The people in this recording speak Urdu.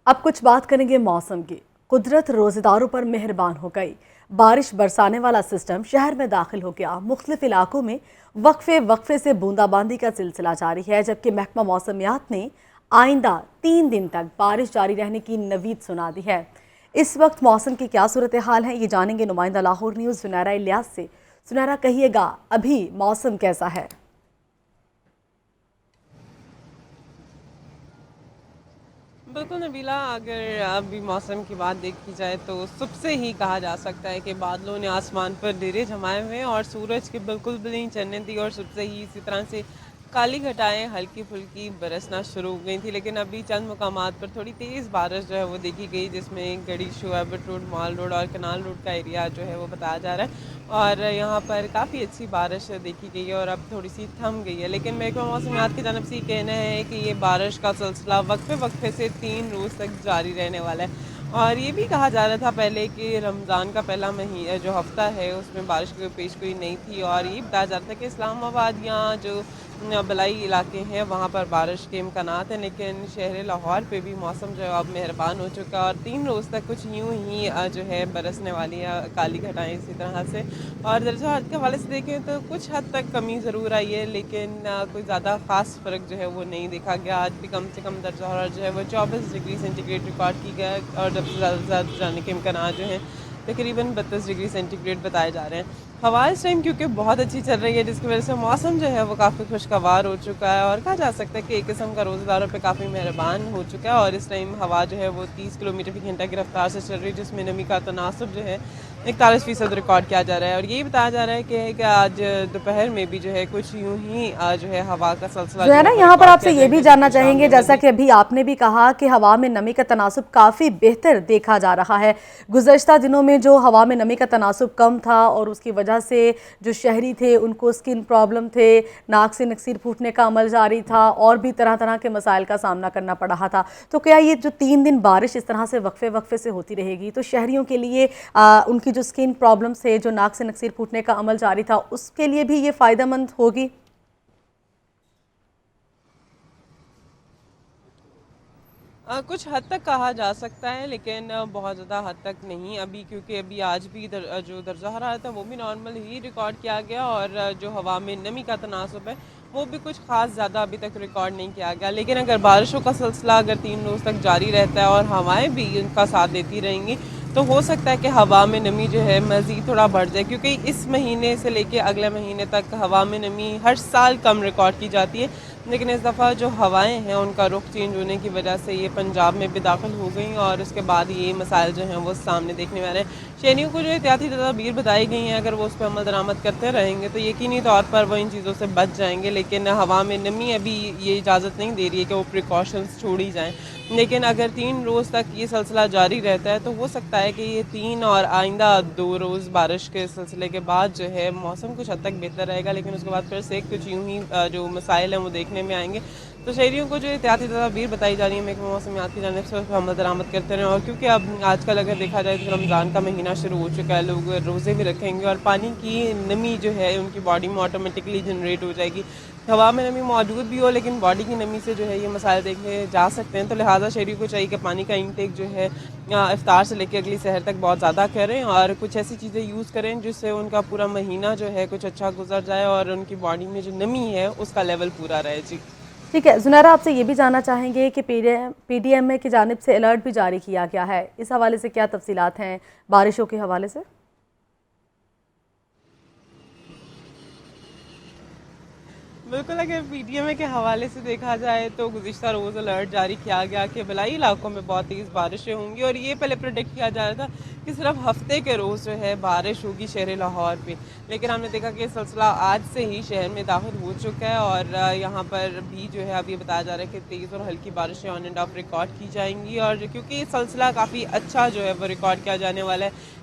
اب کچھ بات کریں گے موسم کی۔ قدرت روزداروں پر مہربان ہو گئی۔ بارش برسانے والا سسٹم شہر میں داخل ہو گیا۔ مختلف علاقوں میں وقفے سے بوندا باندی کا سلسلہ جاری ہے، جبکہ محکمہ موسمیات نے آئندہ 3 دن تک بارش جاری رہنے کی نوید سنا دی ہے۔ اس وقت موسم کی کیا صورتحال ہے، یہ جانیں گے نمائندہ لاہور نیوز سنیرہ الیاس سے۔ سنیرہ، کہیے گا ابھی موسم کیسا ہے؟ بالکل نبیلہ، اگر ابھی موسم کی بات دیکھی جائے تو صبح سے ہی کہا جا سکتا ہے کہ بادلوں نے آسمان پر ڈیرے جمائے ہوئے اور سورج کی بالکل بھی نہیں چڑھنے دی، اور صبح سے ہی اسی طرح سے کالی گھٹائیں ہلکی پھلکی برسنا شروع ہو گئی تھی۔ لیکن ابھی چند مقامات پر تھوڑی تیز بارش جو ہے وہ دیکھی گئی، جس میں گڑی شعیبٹ روڈ، مال روڈ اور کنال روڈ کا ایریا جو ہے وہ بتایا جا رہا ہے، اور یہاں پر کافی اچھی بارش دیکھی گئی ہے اور اب تھوڑی سی تھم گئی ہے۔ لیکن محکمہ موسمیات کی جانب سے یہ کہنا ہے کہ یہ بارش کا سلسلہ وقفے سے 3 روز تک جاری رہنے والا ہے، اور یہ بھی کہا جا رہا تھا پہلے کہ رمضان کا پہلا مہینہ جو ہفتہ ہے اس میں بارش کی پیشگوئی نہیں تھی، اور یہ بتایا جا رہا تھا کہ اسلام آباد یا جو بلائی علاقے ہیں وہاں پر بارش کے امکانات ہیں، لیکن شہر لاہور پہ بھی موسم جو ہے اب مہربان ہو چکا ہے، اور 3 روز تک کچھ یوں ہی جو ہے برسنے والی ہے کالی گھٹائیں اسی طرح سے۔ اور درجہ حرارت کے حوالے سے دیکھیں تو کچھ حد تک کمی ضرور آئی ہے، لیکن کوئی زیادہ خاص فرق جو ہے وہ نہیں دیکھا گیا۔ آج بھی کم سے کم درجہ حرارت جو ہے وہ 24 ڈگری سینٹی گریڈ ریکارڈ کی گیا ہے، اور جب سے زیادہ جانے کے امکانات جو ہیں تقریباً 32 ڈگری سینٹی گریڈ بتائے جا رہے ہیں۔ ہوا اس ٹائم کیونکہ بہت اچھی چل رہی ہے، جس کی وجہ سے موسم جو ہے وہ کافی خوشگوار ہو چکا ہے، اور کہا جا سکتا ہے کہ ایک قسم کا روزداروں پہ کافی مہربان ہو چکا ہے، اور اس ٹائم ہوا جو ہے وہ 30 کلومیٹر فی گھنٹہ کی رفتار سے چل رہی ہے، جس میں نمی کا تناسب جو ہے 41% ریکارڈ کیا جا رہا ہے۔ اور یہی بتایا جا رہا ہے کہ آج دوپہر میں بھی جو ہے کچھ یوں ہی جو ہے ہوا کا سلسلہ جو ہے زہرا، وہ یہاں پر ریکارڈ آپ سے کیا یہ جائے بھی گا، جاننا جبکہ چاہیں شام گے، میں جیسا مزید کہ ابھی آپ نے بھی کہا کہ ہوا میں نمی کا تناسب کافی بہتر دیکھا جا رہا ہے۔ گزشتہ دنوں میں جو ہوا میں نمی کا تناسب کم تھا اور اس کی وجہ سے جو شہری تھے ان کو سکن پرابلم تھے، ناک سے نکسیر پھوٹنے کا عمل جاری تھا، اور بھی طرح طرح کے مسائل کا سامنا کرنا پڑ رہا تھا، تو کیا یہ جو 3 دن بارش اس طرح سے وقفے سے ہوتی رہے گی تو شہریوں کے لیے ان کی جو سکن پرابلمز تھے، جو ناک سے نکسیر پھوٹنے کا عمل جاری تھا، اس کے لیے بھی یہ فائدہ مند ہوگی؟ کچھ حد تک کہا جا سکتا ہے، لیکن بہت زیادہ حد تک نہیں ابھی، کیونکہ ابھی آج بھی جو درجہ حرارت ہے وہ بھی نارمل ہی ریکارڈ کیا گیا، اور جو ہوا میں نمی کا تناسب ہے وہ بھی کچھ خاص زیادہ ابھی تک ریکارڈ نہیں کیا گیا۔ لیکن اگر بارشوں کا سلسلہ اگر 3 روز تک جاری رہتا ہے اور ہوائیں بھی ان کا ساتھ دیتی رہیں گی تو ہو سکتا ہے کہ ہوا میں نمی جو ہے مزید تھوڑا بڑھ جائے، کیونکہ اس مہینے سے لے کے اگلے مہینے تک ہوا میں نمی ہر سال کم ریکارڈ کی جاتی ہے، لیکن اس دفعہ جو ہوائیں ہیں ان کا رخ چینج ہونے کی وجہ سے یہ پنجاب میں بھی داخل ہو گئیں، اور اس کے بعد یہ مسائل جو ہیں وہ سامنے دیکھنے میں آ رہے ہیں۔ شہریوں کو جو احتیاطی تدابیر بتائی گئی ہیں، اگر وہ اس پہ عمل درآمد کرتے رہیں گے تو یقینی طور پر وہ ان چیزوں سے بچ جائیں گے، لیکن ہوا میں نمی ابھی یہ اجازت نہیں دے رہی ہے کہ وہ پریکاشنز چھوڑی جائیں۔ لیکن اگر 3 روز تک یہ سلسلہ جاری رہتا ہے تو ہو سکتا ہے کہ یہ 3 اور آئندہ 2 روز بارش کے سلسلے کے بعد جو ہے موسم کچھ حد تک بہتر رہے گا، لیکن اس کے بعد پھر سے کچھ یوں ہی جو مسائل ہیں وہ دیکھنے میں آئیں گے۔ تو شہریوں کو جو احتیاطی تدابیر بتائی جا رہی ہیں محکمہ موسمیات کی جانب سے اس پہ عمل درآمد کرتے رہیں، اور کیونکہ اب آج کل اگر دیکھا جائے تو رمضان کا مہینہ شروع ہو چکا ہے، لوگ روزے بھی رکھیں گے اور پانی کی نمی جو ہے ان کی باڈی میں آٹومیٹکلی جنریٹ ہو جائے گی۔ ہوا میں نمی موجود بھی ہو لیکن باڈی کی نمی سے جو ہے یہ مسائل دیکھے جا سکتے ہیں، تو لہٰذا شہریوں کو چاہیے کہ پانی کا انٹیک جو ہے افطار سے لے کے اگلی سحر تک بہت زیادہ کریں، اور کچھ ایسی چیزیں یوز کریں جس سے ان کا پورا مہینہ جو ہے کچھ اچھا گزر جائے اور ان کی باڈی میں جو نمی ہے اس کا لیول پورا رہے۔ جی ٹھیک ہے زنیرہ، آپ سے یہ بھی جاننا چاہیں گے کہ پی ڈی ایم اے کی جانب سے الرٹ بھی جاری کیا گیا ہے، اس حوالے سے کیا تفصیلات ہیں بارشوں کے حوالے سے؟ بالکل، اگر پی ڈی ایم اے کے حوالے سے دیکھا جائے تو گزشتہ روز الرٹ جاری کیا گیا کہ بلائی علاقوں میں بہت تیز بارشیں ہوں گی، اور یہ پہلے پریڈکٹ کیا جا رہا تھا کہ صرف ہفتے کے روز جو ہے بارش ہوگی شہر لاہور پہ، لیکن ہم نے دیکھا کہ یہ سلسلہ آج سے ہی شہر میں داخل ہو چکا ہے، اور یہاں پر بھی جو ہے اب یہ بتایا جا رہا ہے کہ تیز اور ہلکی بارشیں آن اینڈ آف ریکارڈ کی جائیں گی، اور کیونکہ یہ سلسلہ کافی اچھا جو ہے وہ ریکارڈ کیا جانے والا ہے